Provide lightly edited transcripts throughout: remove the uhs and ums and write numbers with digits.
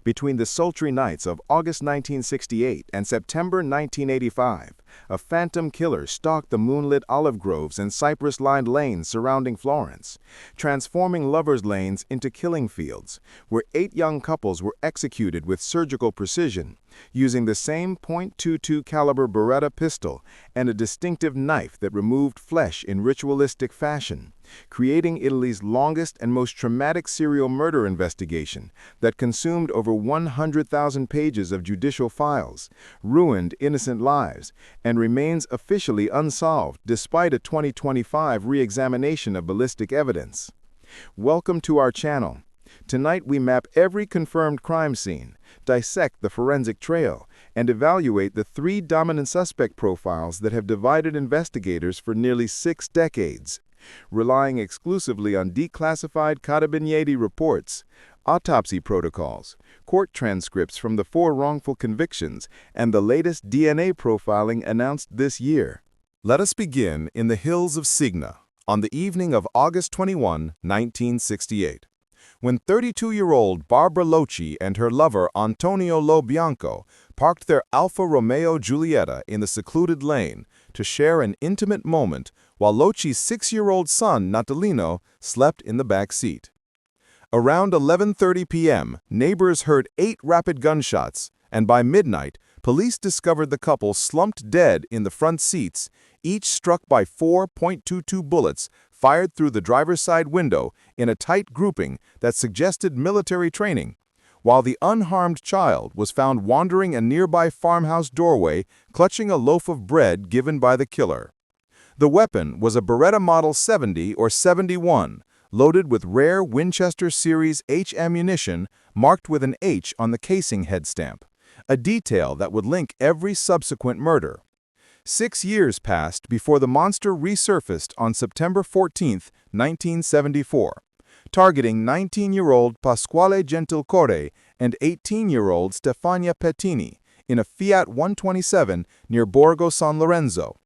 Between the sultry nights of August 1968 and September 1985, a phantom killer stalked the moonlit olive groves and cypress-lined lanes surrounding Florence, transforming lovers' lanes into killing fields, where 8 young couples were executed with surgical precision, using the same .22 caliber Beretta pistol and a distinctive knife that removed flesh in ritualistic fashion, creating Italy's longest and most traumatic serial murder investigation that consumed over 100,000 pages of judicial files, ruined innocent lives, and remains officially unsolved despite a 2025 re-examination of ballistic evidence. Welcome to our channel. Tonight we map every confirmed crime scene, dissect the forensic trail, and evaluate the 3 dominant suspect profiles that have divided investigators for nearly 6 decades. Relying exclusively on declassified Carabinieri reports, autopsy protocols, court transcripts from the 4 wrongful convictions, and the latest DNA profiling announced this year. Let us begin in the hills of Signa, on the evening of August 21, 1968. When 32-year-old Barbara Locci and her lover Antonio Lo Bianco parked their Alfa Romeo Giulietta in the secluded lane to share an intimate moment while Locci's 6-year-old son Natalino slept in the back seat. Around 11:30 p.m., neighbors heard 8 rapid gunshots, and by midnight, police discovered the couple slumped dead in the front seats, each struck by 4 .22 bullets fired through the driver's side window in a tight grouping that suggested military training, while the unharmed child was found wandering a nearby farmhouse doorway clutching a loaf of bread given by the killer. The weapon was a Beretta Model 70 or 71, loaded with rare Winchester Series H ammunition marked with an H on the casing head stamp, a detail that would link every subsequent murder. 6 years passed before the monster resurfaced on September 14, 1974, targeting 19-year-old Pasquale Gentilcore and 18-year-old Stefania Pettini in a Fiat 127 near Borgo San Lorenzo.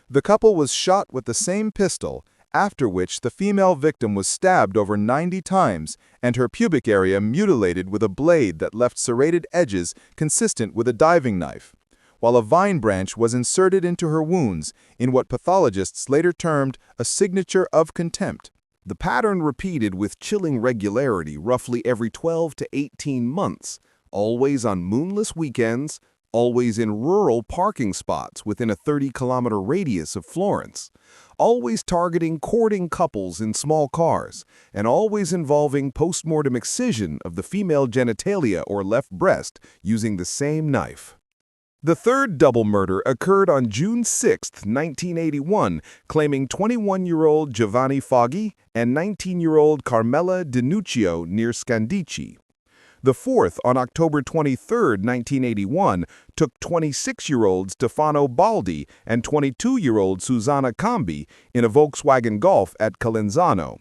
The couple was shot with the same pistol, after which the female victim was stabbed over 90 times and her pubic area mutilated with a blade that left serrated edges consistent with a diving knife, while a vine branch was inserted into her wounds in what pathologists later termed a signature of contempt. The pattern repeated with chilling regularity roughly every 12 to 18 months, always on moonless weekends, always in rural parking spots within a 30-kilometer radius of Florence, always targeting courting couples in small cars, and always involving post-mortem excision of the female genitalia or left breast using the same knife. The third double murder occurred on June 6, 1981, claiming 21-year-old Giovanni Foggi and 19-year-old Carmela Denuccio near Scandici. The fourth, on October 23, 1981, took 26-year-old Stefano Baldi and 22-year-old Susanna Cambi in a Volkswagen Golf at Calenzano.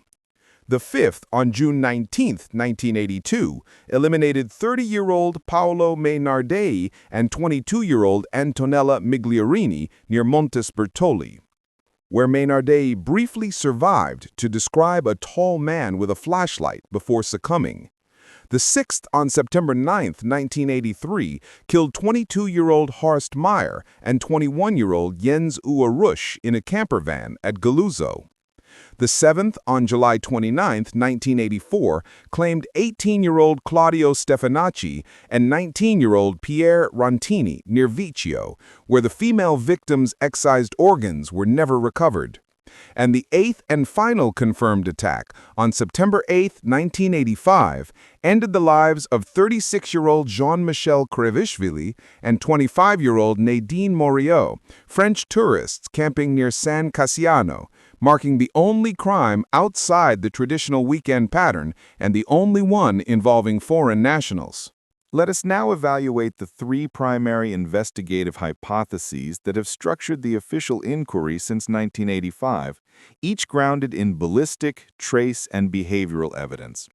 The fifth, on June 19, 1982, eliminated 30-year-old Paolo Mainardei and 22-year-old Antonella Migliorini near Montesbertoli, where Mainardei briefly survived to describe a tall man with a flashlight before succumbing. The sixth, on September 9, 1983, killed 22-year-old Horst Meyer and 21-year-old Jens Uwe Rusch in a camper van at Galuzzo. The seventh, on July 29, 1984, claimed 18-year-old Claudio Stefanacci and 19-year-old Pierre Rantini near Viccio, where the female victim's excised organs were never recovered. And the eighth and final confirmed attack, on September 8, 1985, ended the lives of 36-year-old Jean-Michel Krevishvili and 25-year-old Nadine Moriot, French tourists camping near San Casciano, marking the only crime outside the traditional weekend pattern and the only one involving foreign nationals. Let us now evaluate the 3 primary investigative hypotheses that have structured the official inquiry since 1985, each grounded in ballistic, trace, and behavioral evidence.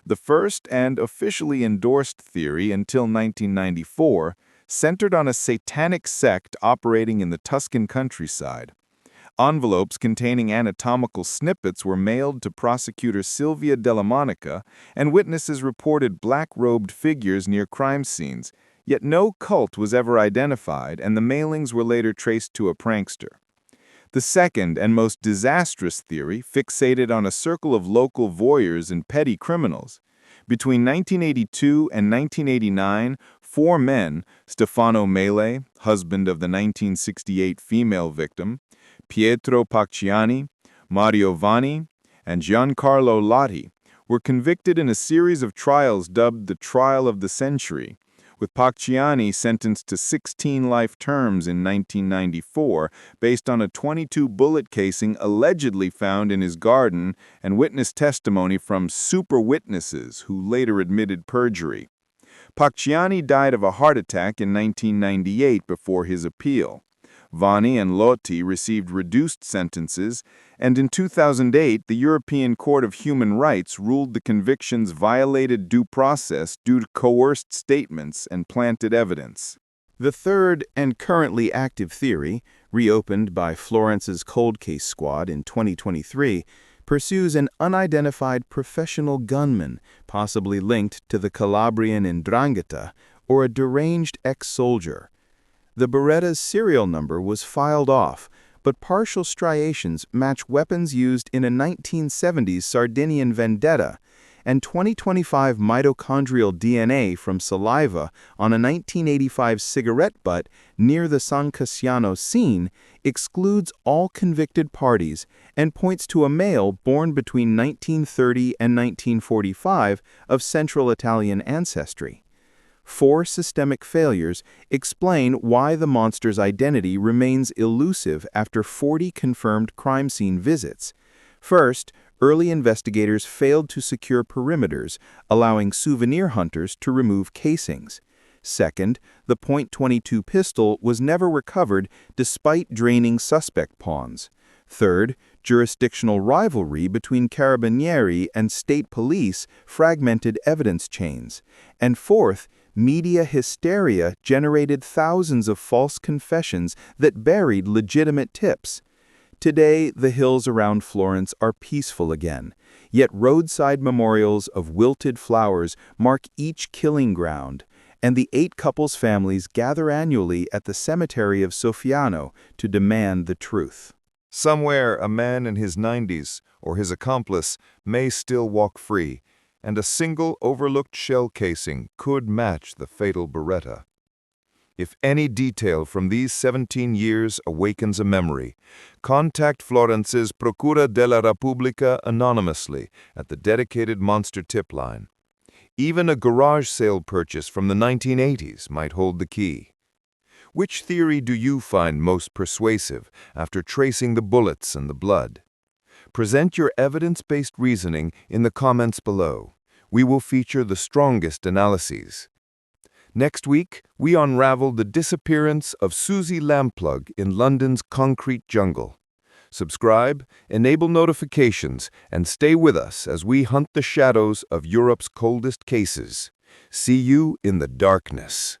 The first and officially endorsed theory until 1994 centered on a satanic sect operating in the Tuscan countryside. Envelopes containing anatomical snippets were mailed to prosecutor Silvia Della Monica, and witnesses reported black-robed figures near crime scenes, yet no cult was ever identified, and the mailings were later traced to a prankster. The second and most disastrous theory fixated on a circle of local voyeurs and petty criminals. Between 1982 and 1989, 4 men, Stefano Mele, husband of the 1968 female victim, Pietro Pacciani, Mario Vanni, and Giancarlo Lotti, were convicted in a series of trials dubbed the Trial of the Century, with Pacciani sentenced to 16 life terms in 1994 based on a .22 bullet casing allegedly found in his garden and witness testimony from super witnesses who later admitted perjury. Pacciani died of a heart attack in 1998 before his appeal. Vanni and Lotti received reduced sentences, and in 2008, the European Court of Human Rights ruled the convictions violated due process due to coerced statements and planted evidence. The third and currently active theory, reopened by Florence's Cold Case Squad in 2023, pursues an unidentified professional gunman, possibly linked to the Calabrian 'Ndrangheta or a deranged ex-soldier. The Beretta's serial number was filed off, but partial striations match weapons used in a 1970s Sardinian vendetta, and 2025 mitochondrial DNA from saliva on a 1985 cigarette butt near the San Casciano scene excludes all convicted parties and points to a male born between 1930 and 1945 of Central Italian ancestry. 4 systemic failures explain why the monster's identity remains elusive after 40 confirmed crime scene visits. First, early investigators failed to secure perimeters, allowing souvenir hunters to remove casings. Second, the .22 pistol was never recovered despite draining suspect pawns. Third, jurisdictional rivalry between carabinieri and state police fragmented evidence chains. And fourth, media hysteria generated thousands of false confessions that buried legitimate tips. Today, the hills around Florence are peaceful again, yet roadside memorials of wilted flowers mark each killing ground, and the 8 couples' families gather annually at the cemetery of Sofiano to demand the truth. Somewhere, a man in his 90s, or his accomplice, may still walk free, and a single overlooked shell casing could match the fatal Beretta. If any detail from these 17 years awakens a memory, contact Florence's Procura della Repubblica anonymously at the dedicated Monster tip line. Even a garage sale purchase from the 1980s might hold the key. Which theory do you find most persuasive after tracing the bullets and the blood? Present your evidence-based reasoning in the comments below. We will feature the strongest analyses. Next week, we unravel the disappearance of Suzy Lamplugh in London's concrete jungle. Subscribe, enable notifications, and stay with us as we hunt the shadows of Europe's coldest cases. See you in the darkness.